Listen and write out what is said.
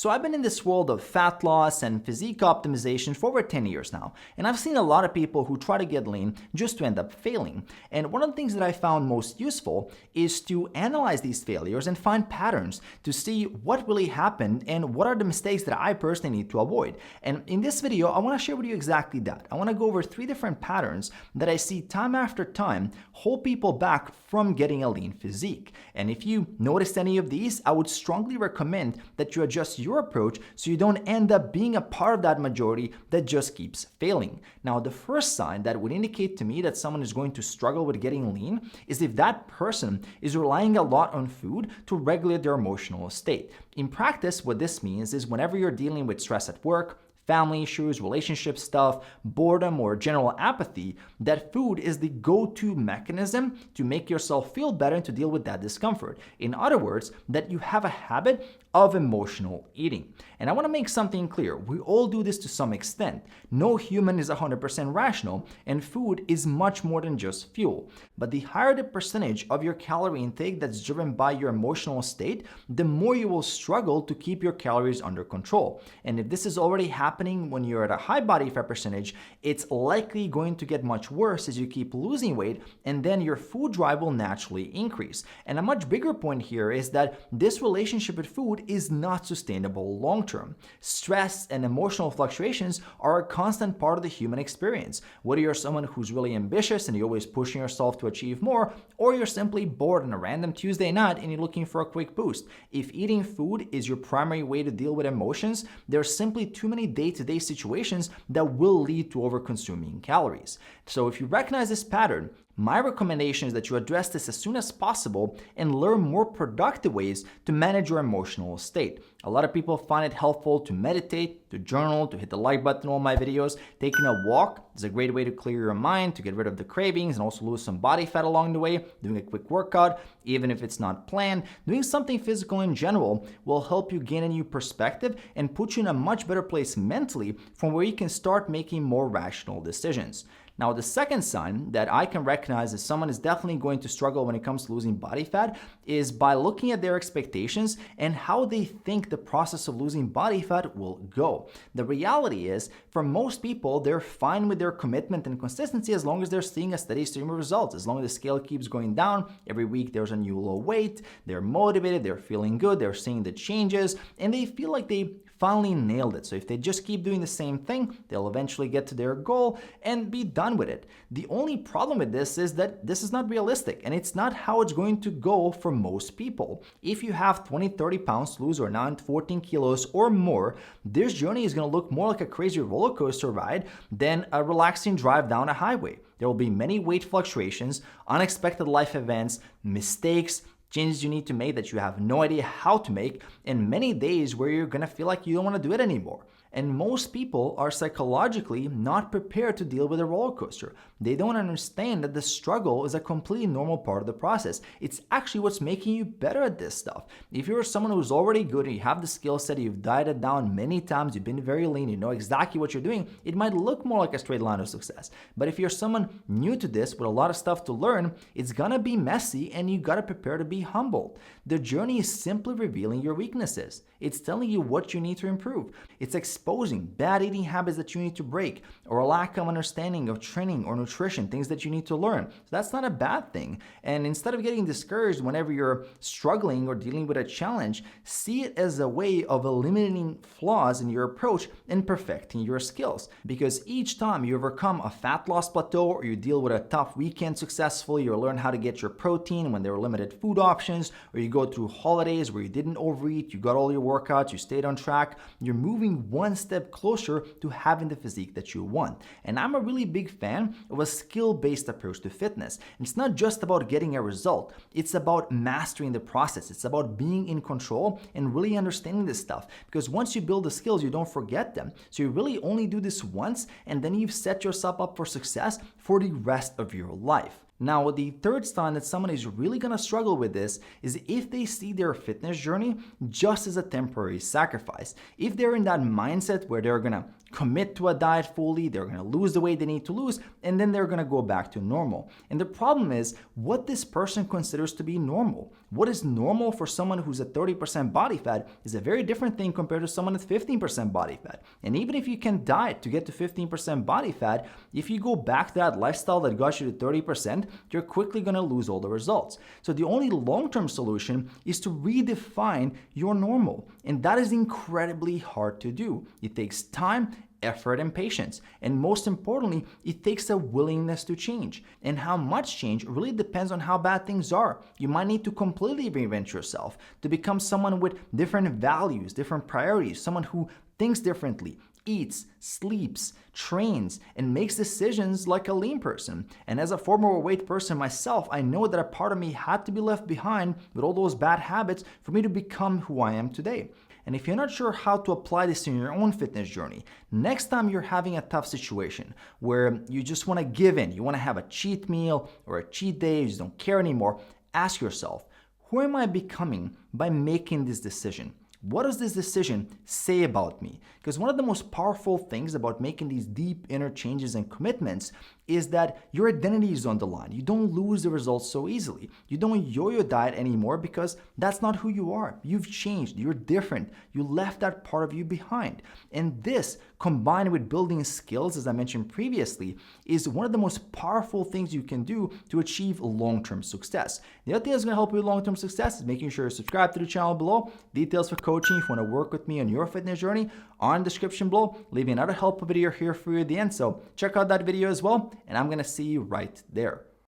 So I've been in this world of fat loss and physique optimization for over 10 years now, and I've seen a lot of people who try to get lean just to end up failing. And one of the things that I found most useful is to analyze these failures and find patterns to see what really happened and what are the mistakes that I personally need to avoid. And in this video, I want to share with you exactly that. I want to go over 3 different patterns that I see time after time hold people back from getting a lean physique. And if you noticed any of these, I would strongly recommend that you adjust your approach so you don't end up being a part of that majority that just keeps failing. Now, the first sign that would indicate to me that someone is going to struggle with getting lean is if that person is relying a lot on food to regulate their emotional state. In practice, what this means is whenever you're dealing with stress at work, family issues, relationship stuff, boredom, or general apathy, that food is the go-to mechanism to make yourself feel better and to deal with that discomfort. In other words, that you have a habit of emotional eating. And I want to make something clear. We all do this to some extent. No human is 100% rational, and food is much more than just fuel. But the higher the percentage of your calorie intake that's driven by your emotional state, the more you will struggle to keep your calories under control. And if this is already happening when you're at a high body fat percentage, it's likely going to get much worse as you keep losing weight, and then your food drive will naturally increase. And a much bigger point here is that this relationship with food is not sustainable long term. Stress and emotional fluctuations are a constant part of the human experience. Whether you're someone who's really ambitious and you're always pushing yourself to achieve more, or you're simply bored on a random Tuesday night and you're looking for a quick boost. If eating food is your primary way to deal with emotions, there are simply too many day-to-day situations that will lead to over-consuming calories. So if you recognize this pattern, my recommendation is that you address this as soon as possible and learn more productive ways to manage your emotional state. A lot of people find it helpful to meditate, to journal, to hit the like button on all my videos. Taking a walk is a great way to clear your mind, to get rid of the cravings and also lose some body fat along the way. Doing a quick workout, even if it's not planned, doing something physical in general will help you gain a new perspective and put you in a much better place mentally from where you can start making more rational decisions. Now, the second sign that I can recognize that someone is definitely going to struggle when it comes to losing body fat is by looking at their expectations and how they think the process of losing body fat will go. The reality is, for most people, they're fine with their commitment and consistency as long as they're seeing a steady stream of results. As long as the scale keeps going down, every week there's a new low weight, they're motivated, they're feeling good, they're seeing the changes, and they feel like they finally nailed it. So if they just keep doing the same thing, they'll eventually get to their goal and be done with it. The only problem with this is that this is not realistic, and it's not how it's going to go for most people. If you have 20-30 pounds to lose or now 14 kilos or more, this journey is going to look more like a crazy roller coaster ride than a relaxing drive down a highway. There will be many weight fluctuations, unexpected life events, mistakes, changes you need to make that you have no idea how to make, and many days where you're gonna feel like you don't wanna do it anymore. And most people are psychologically not prepared to deal with a roller coaster. They don't understand that the struggle is a completely normal part of the process. It's actually what's making you better at this stuff. If you're someone who's already good and you have the skill set, you've dieted down many times, you've been very lean, you know exactly what you're doing, it might look more like a straight line of success. But if you're someone new to this with a lot of stuff to learn, it's gonna be messy and you gotta prepare to be humbled. The journey is simply revealing your weaknesses. It's telling you what you need to improve. It's exposing bad eating habits that you need to break, or a lack of understanding of training or nutrition, things that you need to learn. So that's not a bad thing. And instead of getting discouraged whenever you're struggling or dealing with a challenge, see it as a way of eliminating flaws in your approach and perfecting your skills. Because each time you overcome a fat loss plateau or you deal with a tough weekend successfully, you learn how to get your protein when there are limited food options, or you go through holidays where you didn't overeat, you got all your workouts, you stayed on track, you're moving one step closer to having the physique that you want. And I'm a really big fan of a skill-based approach to fitness. And it's not just about getting a result, it's about mastering the process. It's about being in control and really understanding this stuff. Because once you build the skills, you don't forget them. So you really only do this once, and then you've set yourself up for success for the rest of your life. Now, the third sign that someone is really going to struggle with this is if they see their fitness journey just as a temporary sacrifice. If they're in that mindset where they're going to commit to a diet fully, they're going to lose the weight they need to lose, and then they're going to go back to normal. And the problem is what this person considers to be normal. What is normal for someone who's at 30% body fat is a very different thing compared to someone at 15% body fat. And even if you can diet to get to 15% body fat, if you go back to that lifestyle that got you to 30%, you're quickly going to lose all the results. So the only long-term solution is to redefine your normal. And that is incredibly hard to do. It takes time, effort, and patience. And most importantly, it takes a willingness to change. And how much change really depends on how bad things are. You might need to completely reinvent yourself to become someone with different values, different priorities, someone who thinks differently, eats, sleeps, trains, and makes decisions like a lean person. And as a former overweight person myself, I know that a part of me had to be left behind with all those bad habits for me to become who I am today. And if you're not sure how to apply this in your own fitness journey, next time you're having a tough situation where you just want to give in, you want to have a cheat meal or a cheat day, you just don't care anymore, ask yourself, who am I becoming by making this decision? What does this decision say about me? Because one of the most powerful things about making these deep inner changes and commitments is that your identity is on the line. You don't lose the results so easily. You don't yo-yo diet anymore because that's not who you are. You've changed. You're different. You left that part of you behind. And this, combined with building skills, as I mentioned previously, is one of the most powerful things you can do to achieve long-term success. The other thing that's going to help you with long-term success is making sure you subscribe to the channel below. Details for coaching if you want to work with me on your fitness journey are in the description below. Leaving another helpful video here for you at the end. So check out that video as well, and I'm going to see you right there.